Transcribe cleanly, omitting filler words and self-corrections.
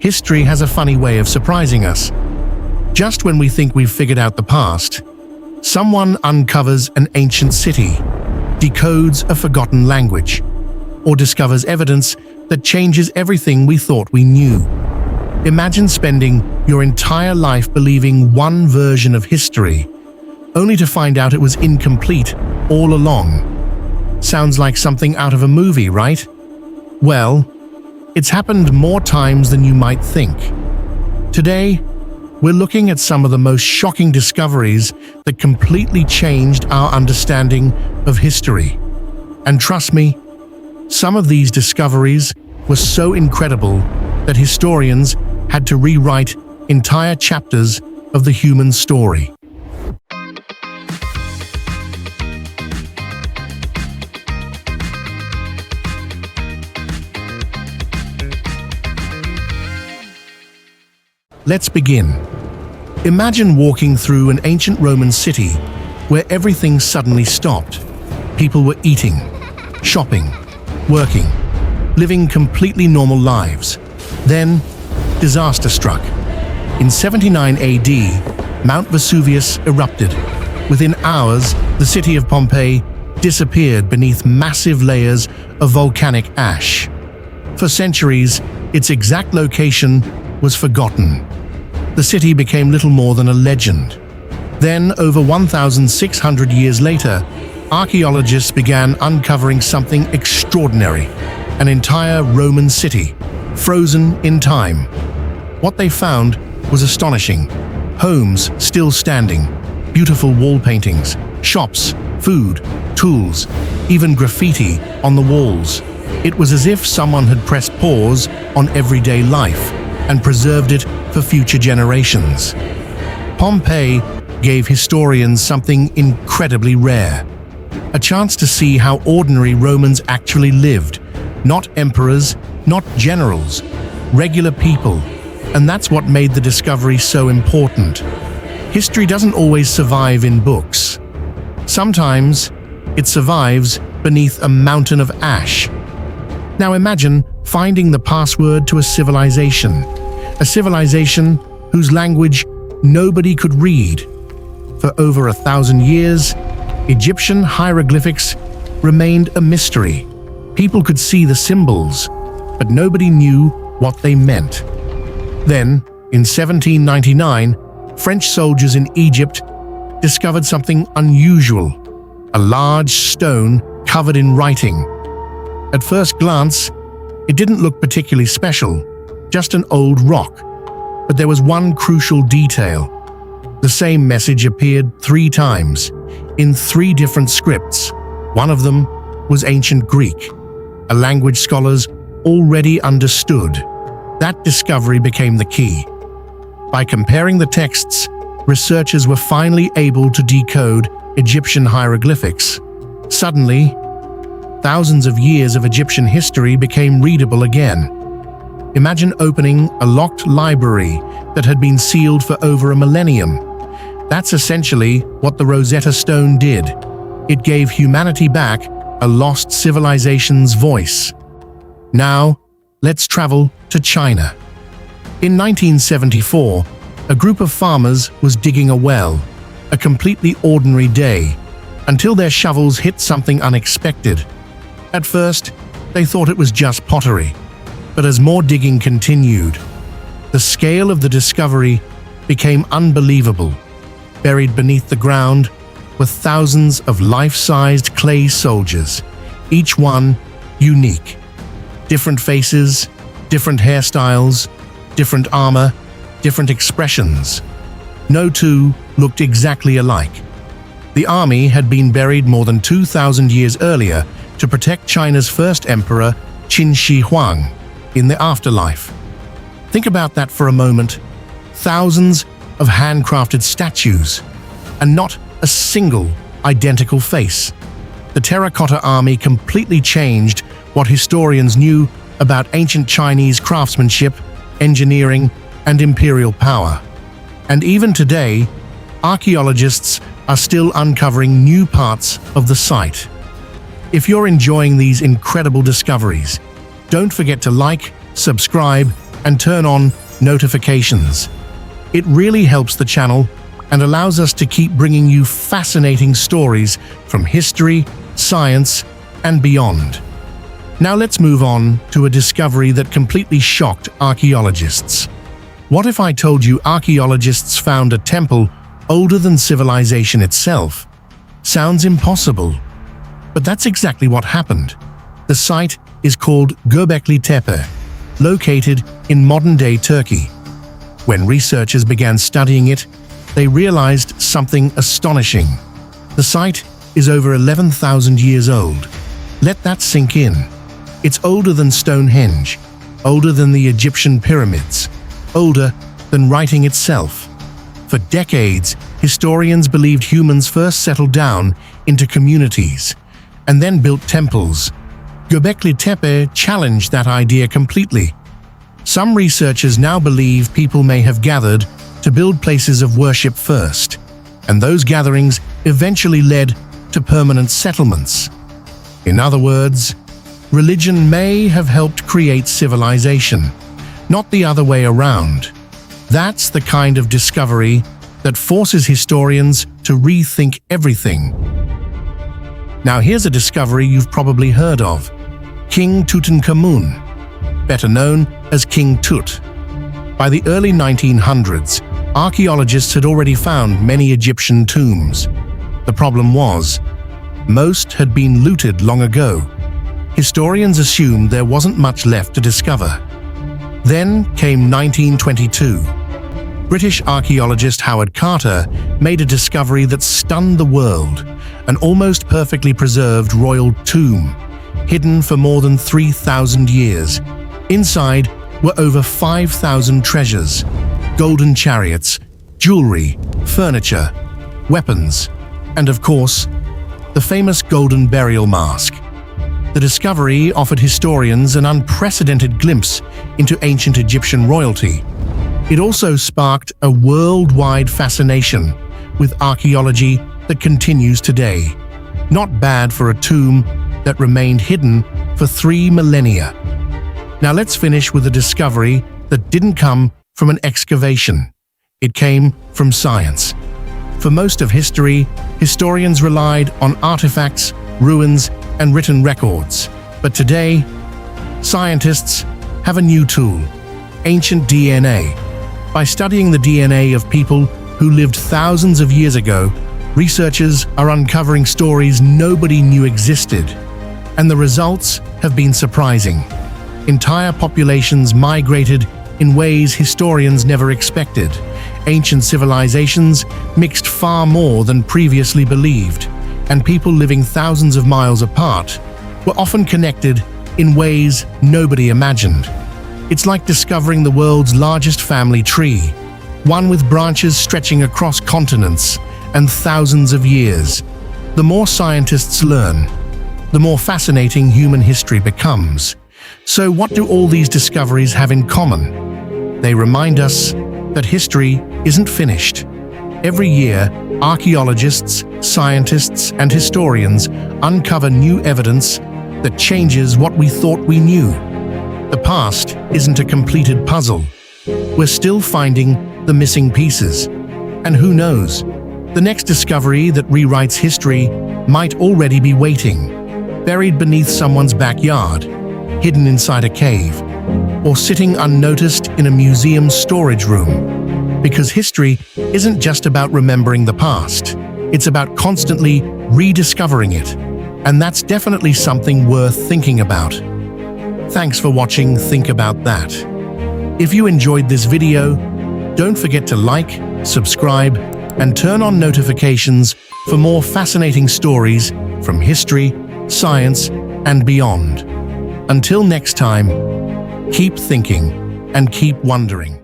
History has a funny way of surprising us. Just when we think we've figured out the past, someone uncovers an ancient city, decodes a forgotten language, or discovers evidence that changes everything we thought we knew. Imagine spending your entire life believing one version of history, only to find out it was incomplete all along. Sounds like something out of a movie, right? Well, it's happened more times than you might think. Today, we're looking at some of the most shocking discoveries that completely changed our understanding of history. And trust me, some of these discoveries were so incredible that historians had to rewrite entire chapters of the human story. Let's begin. Imagine walking through an ancient Roman city where everything suddenly stopped. People were eating, shopping, working, living completely normal lives. Then, disaster struck. In 79 AD, Mount Vesuvius erupted. Within hours, the city of Pompeii disappeared beneath massive layers of volcanic ash. For centuries, its exact location was forgotten. The city became little more than a legend. Then, over 1,600 years later, archaeologists began uncovering something extraordinary: an entire Roman city, frozen in time. What they found was astonishing. Homes still standing, beautiful wall paintings, shops, food, tools, even graffiti on the walls. It was as if someone had pressed pause on everyday life and preserved it for future generations. Pompeii gave historians something incredibly rare: a chance to see how ordinary Romans actually lived. Not emperors, not generals, regular people. And that's what made the discovery so important. History doesn't always survive in books. Sometimes it survives beneath a mountain of ash. Now imagine finding the password to a civilization whose language nobody could read. For over 1,000 years, Egyptian hieroglyphics remained a mystery. People could see the symbols, but nobody knew what they meant. Then, in 1799, French soldiers in Egypt discovered something unusual: a large stone covered in writing. At first glance, it didn't look particularly special, just an old rock. But there was one crucial detail. The same message appeared 3 times, in 3 different scripts. One of them was ancient Greek, a language scholars already understood. That discovery became the key. By comparing the texts, researchers were finally able to decode Egyptian hieroglyphics. Suddenly, thousands of years of Egyptian history became readable again. Imagine opening a locked library that had been sealed for over a millennium. That's essentially what the Rosetta Stone did. It gave humanity back a lost civilization's voice. Now, let's travel to China. In 1974, a group of farmers was digging a well, a completely ordinary day, until their shovels hit something unexpected. At first, they thought it was just pottery. But as more digging continued, the scale of the discovery became unbelievable. Buried beneath the ground were thousands of life-sized clay soldiers, each one unique. Different faces, different hairstyles, different armor, different expressions. No two looked exactly alike. The army had been buried more than 2,000 years earlier to protect China's first emperor, Qin Shi Huang, in the afterlife. Think about that for a moment. Thousands of handcrafted statues, and not a single identical face. The Terracotta Army completely changed what historians knew about ancient Chinese craftsmanship, engineering, and imperial power. And even today, archaeologists are still uncovering new parts of the site. If you're enjoying these incredible discoveries, don't forget to like, subscribe, and turn on notifications. It really helps the channel and allows us to keep bringing you fascinating stories from history, science, and beyond. Now let's move on to a discovery that completely shocked archaeologists. What if I told you archaeologists found a temple older than civilization itself? Sounds impossible, but that's exactly what happened. The site is called Göbekli Tepe, located in modern-day Turkey. When researchers began studying it, they realized something astonishing. The site is over 11,000 years old. Let that sink in. It's older than Stonehenge, older than the Egyptian pyramids, older than writing itself. For decades, historians believed humans first settled down into communities and then built temples. Göbekli Tepe challenged that idea completely. Some researchers now believe people may have gathered to build places of worship first, and those gatherings eventually led to permanent settlements. In other words, religion may have helped create civilization, not the other way around. That's the kind of discovery that forces historians to rethink everything. Now here's a discovery you've probably heard of: King Tutankhamun, better known as King Tut. By the early 1900s, archaeologists had already found many Egyptian tombs. The problem was, most had been looted long ago. Historians assumed there wasn't much left to discover. Then came 1922. British archaeologist Howard Carter made a discovery that stunned the world: an almost perfectly preserved royal tomb, hidden for more than 3,000 years. Inside were over 5,000 treasures: golden chariots, jewelry, furniture, weapons, and of course, the famous golden burial mask. The discovery offered historians an unprecedented glimpse into ancient Egyptian royalty. It also sparked a worldwide fascination with archaeology that continues today. Not bad for a tomb that remained hidden for 3 millennia. Now let's finish with a discovery that didn't come from an excavation. It came from science. For most of history, historians relied on artifacts, ruins, and written records. But today, scientists have a new tool: ancient DNA. By studying the DNA of people who lived thousands of years ago, researchers are uncovering stories nobody knew existed. And the results have been surprising. Entire populations migrated in ways historians never expected. Ancient civilizations mixed far more than previously believed, and people living thousands of miles apart were often connected in ways nobody imagined. It's like discovering the world's largest family tree, one with branches stretching across continents and thousands of years. The more scientists learn, the more fascinating human history becomes. So what do all these discoveries have in common? They remind us that history isn't finished. Every year, archaeologists, scientists, and historians uncover new evidence that changes what we thought we knew. The past isn't a completed puzzle. We're still finding the missing pieces. And who knows, the next discovery that rewrites history might already be waiting, buried beneath someone's backyard, hidden inside a cave, or sitting unnoticed in a museum's storage room. Because history isn't just about remembering the past, it's about constantly rediscovering it. And that's definitely something worth thinking about. Thanks for watching Think About That. If you enjoyed this video, don't forget to like, subscribe, and turn on notifications for more fascinating stories from history, science, and beyond. Until next time, keep thinking and keep wondering.